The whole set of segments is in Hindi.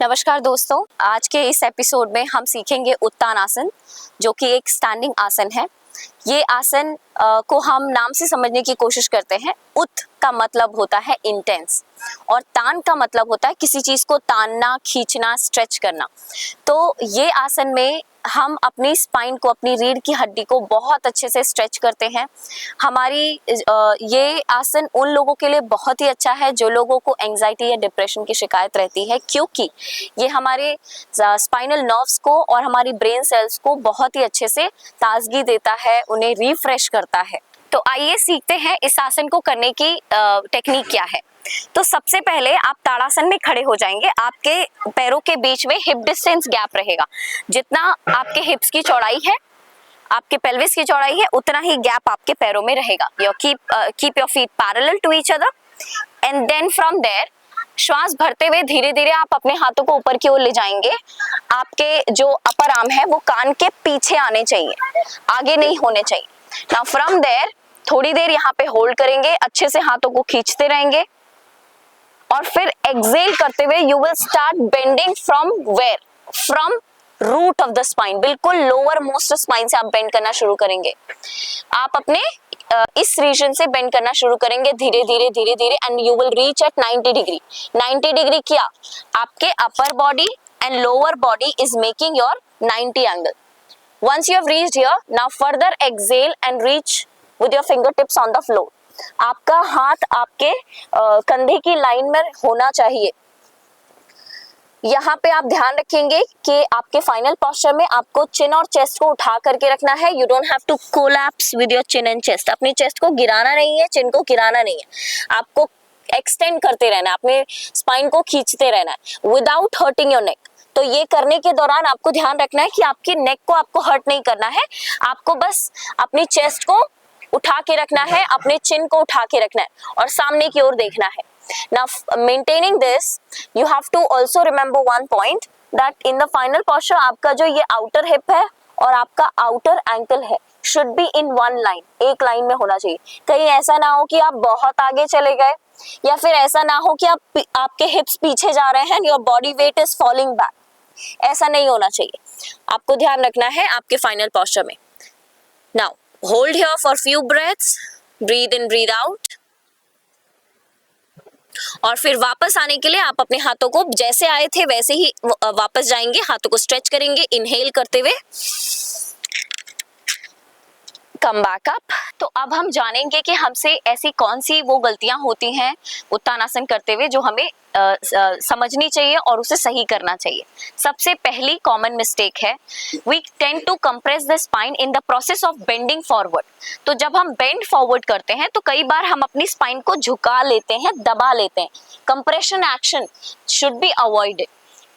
नमस्कार दोस्तों, आज के इस एपिसोड में हम सीखेंगे उत्तानासन, जो कि एक स्टैंडिंग आसन है। ये आसन को हम नाम से समझने की कोशिश करते हैं। उत का मतलब होता है इंटेंस और तान का मतलब होता है किसी चीज को तानना, खींचना, स्ट्रेच करना। तो ये आसन में हम अपनी स्पाइन को, अपनी रीढ़ की हड्डी को बहुत अच्छे से स्ट्रेच करते हैं। हमारी ये आसन उन लोगों के लिए बहुत ही अच्छा है जो लोगों को एंजाइटी या डिप्रेशन की शिकायत रहती है, क्योंकि ये हमारे स्पाइनल नर्व्स को और हमारी ब्रेन सेल्स को बहुत ही अच्छे से ताजगी देता है, उन्हें रिफ्रेश करता है। तो आइए सीखते हैं इस आसन को करने की टेक्निक क्या है। तो सबसे पहले आप ताड़ासन में खड़े हो जाएंगे। आपके पैरों के बीच में हिप डिस्टेंस गैप रहेगा। जितना आपके हिप्स की चौड़ाई है, आपके पेल्विस की चौड़ाई है, उतना ही गैप आपके पैरों में रहेगा। Keep your feet parallel to each other and then from there श्वास भरते हुए धीरे धीरे आप अपने हाथों को ऊपर की ओर ले जाएंगे। आपके जो अपर आर्म है वो कान के पीछे आने चाहिए, आगे नहीं होने चाहिए। नाउ फ्रॉम देयर थोड़ी देर यहाँ पे होल्ड करेंगे, अच्छे से हाथों को खींचते रहेंगे और फिर एक्सेल करते हुए you will start bending from root of the spine. बिल्कुल लोअर मोस्ट स्पाइन से आप बेंड करना शुरू करेंगे। आप अपने इस रीजन से बेंड करना शुरू करेंगे धीरे धीरे and you will reach at 90 degree. 90 degree किया, आपके upper body and lower body is making your 90 angle. Once you have reached here, now further exhale and reach with your fingertips on the floor. आपका हाथ आपके कंधे की लाइन में होना चाहिए। यहाँ पे आप ध्यान रखेंगे कि आपके फाइनल पोस्चर में आपको चिन और चेस्ट को उठा करके रखना है। You don't have to collapse with your chin and chest. अपनी चेस्ट को गिराना नहीं है, चिन को गिराना नहीं है। आपको एक्सटेंड करते रहना है, अपने स्पाइन को खींचते रहना है विदाउट हर्टिंग योर नेक। तो ये करने के दौरान आपको ध्यान रखना है कि आपकी नेक को आपको हर्ट नहीं करना है। आपको बस अपनी चेस्ट को उठा के रखना है, अपने चिन को उठा के रखना है और सामने की ओर देखना है। Now maintaining this, you have to also remember one point that in the final posture आपका जो ये outer hip है और आपका outer ankle है should be in one line, एक लाइन में होना चाहिए। कहीं ऐसा ना हो कि आप बहुत आगे चले गए या फिर ऐसा ना हो कि आपके हिप्स पीछे जा रहे हैं, your body weight is falling back। ऐसा नहीं होना चाहिए। आपको ध्यान रखना है आपके फाइनल पोस्चर में। Now hold here for few breaths, breathe in breathe out और फिर वापस आने के लिए आप अपने हाथों को जैसे आए थे वैसे ही वापस जाएंगे। हाथों को स्ट्रेच करेंगे इनहेल करते हुए, कम बैक अप। तो अब हम जानेंगे कि हमसे ऐसी कौन सी वो गलतियां होती हैं उत्तानासन करते हुए जो हमें समझनी चाहिए और उसे सही करना चाहिए। सबसे पहली कॉमन मिस्टेक है, we tend to compress the spine in the process of bending forward. तो जब हम बेंड फॉरवर्ड करते हैं तो कई बार हम अपनी स्पाइन को झुका लेते हैं, दबा लेते हैं। Compression action should be avoided.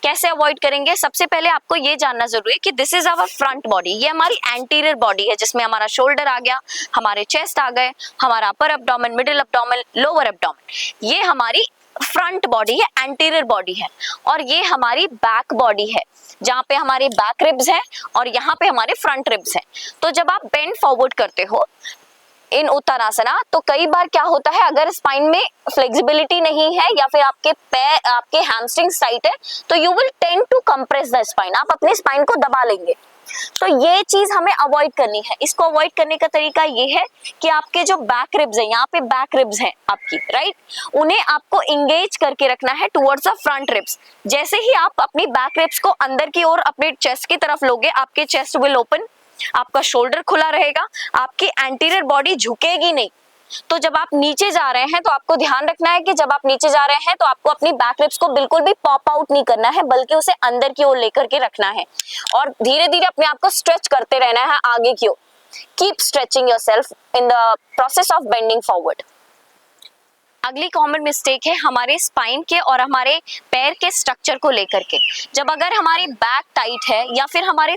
कैसे अवॉइड करेंगे? सबसे पहले आपको ये जानना जरूरी है कि this is our front body. ये हमारी एंटीरियर बॉडी है जिसमें हमारा शोल्डर आ गया, हमारे चेस्ट आ गए, हमारा upper abdomen, middle abdomen, lower abdomen. ये हमारी फ्रंट बॉडी है, एंटीरियर बॉडी है। और ये हमारी बैक बॉडी है जहाँ पे हमारे बैक रिब्स हैं और यहाँ पे हमारे फ्रंट रिब्स हैं। तो जब आप बेंड फॉरवर्ड करते हो इन उत्तानासना तो कई बार क्या होता है, अगर स्पाइन में फ्लेक्सिबिलिटी नहीं है या फिर आपके पैर, आपके हैमस्ट्रिंग्स टाइट है तो you will tend to compress the spine. आप अपने स्पाइन को दबा लेंगे। तो ये चीज हमें अवॉइड करनी है। इसको अवॉइड करने का तरीका ये है कि आपके जो बैक रिब्स हैं, यहाँ पे बैक रिब्स हैं आपकी, राइट, उन्हें आपको इंगेज करके रखना है टुवर्ड्स द फ्रंट रिब्स। जैसे ही आप अपनी बैक रिब्स को अंदर की ओर अपने चेस्ट की तरफ लोगे, आपके चेस्ट विल ओपन, आपका शोल्डर खुला रहेगा, आपकी एंटीरियर बॉडी झुकेगी नहीं। तो जब आप नीचे जा रहे हैं तो आपको ध्यान रखना है कि जब आप नीचे जा रहे हैं तो आपको अपनी बैक रिब्स को बिल्कुल भी पॉप आउट नहीं करना है, बल्कि उसे अंदर की ओर लेकर के रखना है और धीरे धीरे अपने आप को स्ट्रेच करते रहना है आगे की ओर। Keep stretching yourself in the process of bending forward. अगली कॉमन मिस्टेक है हमारे स्पाइन के और हमारे पैर के स्ट्रक्चर को लेकर के। जब अगर हमारी बैक टाइट है या फिर हमारे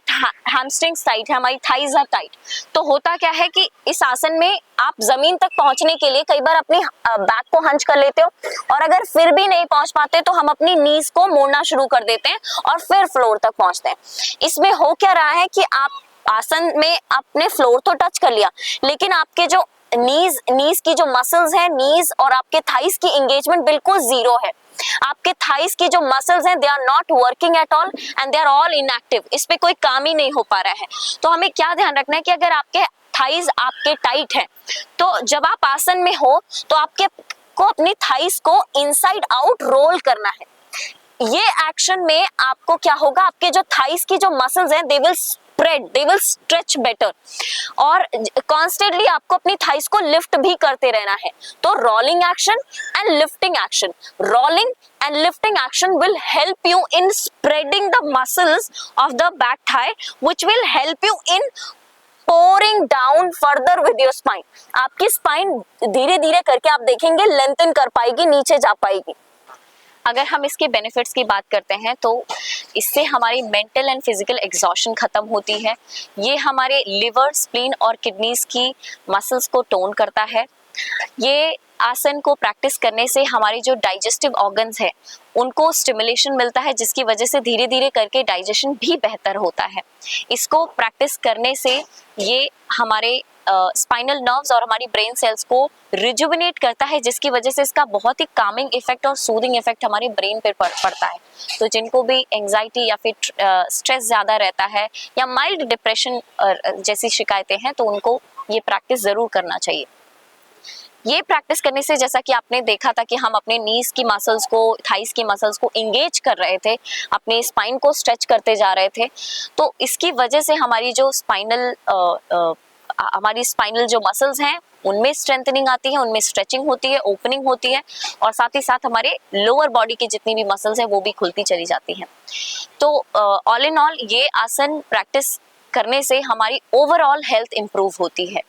हैमस्ट्रिंग्स टाइट है, हमारी थाइज आर टाइट, तो होता क्या है कि इस आसन में आप जमीन तक पहुंचने के लिए कई बार अपनी बैक को हंच कर लेते हो और अगर फिर भी नहीं पहुंच पाते तो हम अपनी नीज को मोड़ना शुरू कर देते हैं और फिर फ्लोर तक पहुंचते हैं। इसमें हो क्या रहा है कि आप आसन में आपने फ्लोर तो टच कर लिया, लेकिन आपके जो नीज की जो मसल्स हैं, नीज और आपके थाइस की एंगेजमेंट बिल्कुल जीरो है। आपके थाइस की जो मसल्स हैं they are not working at all and they are all inactive, इस पे कोई काम ही नहीं हो पा रहा है। तो हमें क्या ध्यान रखना है कि अगर आपके थाइस आपके टाइट हैं तो जब आप आसन में हो तो आपके को अपनी थाइस को इनसाइड आउट रोल करना है। ये एक्शन में आपको क्या होगा, आपके जो थाइस की जो मसल्स हैं they will spread, they will stretch better, और कॉन्स्टेंटली आपको अपनी थाइस को लिफ्ट भी करते रहना है। तो rolling action and lifting action, rolling and lifting action will help you in spreading the muscles of the back thigh which will help you in pouring down further with your spine। आपकी स्पाइन धीरे धीरे करके आप देखेंगे लेंथन कर पाएगी, नीचे जा पाएगी। अगर हम इसके बेनिफिट्स की बात करते हैं तो इससे हमारी मेंटल एंड फिजिकल एग्जॉशन खत्म होती है। ये हमारे लिवर, स्प्लीन और किडनीज की मसल्स को टोन करता है। ये आसन को प्रैक्टिस करने से हमारी जो डाइजेस्टिव ऑर्गन्स है उनको स्टिमुलेशन मिलता है, जिसकी वजह से धीरे धीरे करके डाइजेशन भी बेहतर होता है। इसको प्रैक्टिस करने से ये हमारे स्पाइनल नर्व्स और हमारी ब्रेन सेल्स को रिजुविनेट करता है, जिसकी वजह से इसका बहुत ही कामिंग इफेक्ट और सूदिंग इफेक्ट हमारे ब्रेन पे पड़ता है। तो जिनको भी एंजाइटी या फिर स्ट्रेस ज़्यादा रहता है या माइल्ड डिप्रेशन जैसी शिकायतें हैं तो उनको ये प्रैक्टिस ज़रूर करना चाहिए। ये प्रैक्टिस करने से जैसा कि आपने देखा था कि हम अपने नीज की मसल्स को, थाइस की मसल्स को इंगेज कर रहे थे, अपने स्पाइन को स्ट्रेच करते जा रहे थे, तो इसकी वजह से हमारी जो हमारी स्पाइनल जो मसल्स हैं उनमें स्ट्रेंथनिंग आती है, उनमें स्ट्रेचिंग होती है, ओपनिंग होती है, और साथ ही साथ हमारे लोअर बॉडी की जितनी भी मसल्स हैं वो भी खुलती चली जाती हैं। तो ऑल इन ऑल ये आसन प्रैक्टिस करने से हमारी ओवरऑल हेल्थ इंप्रूव होती है।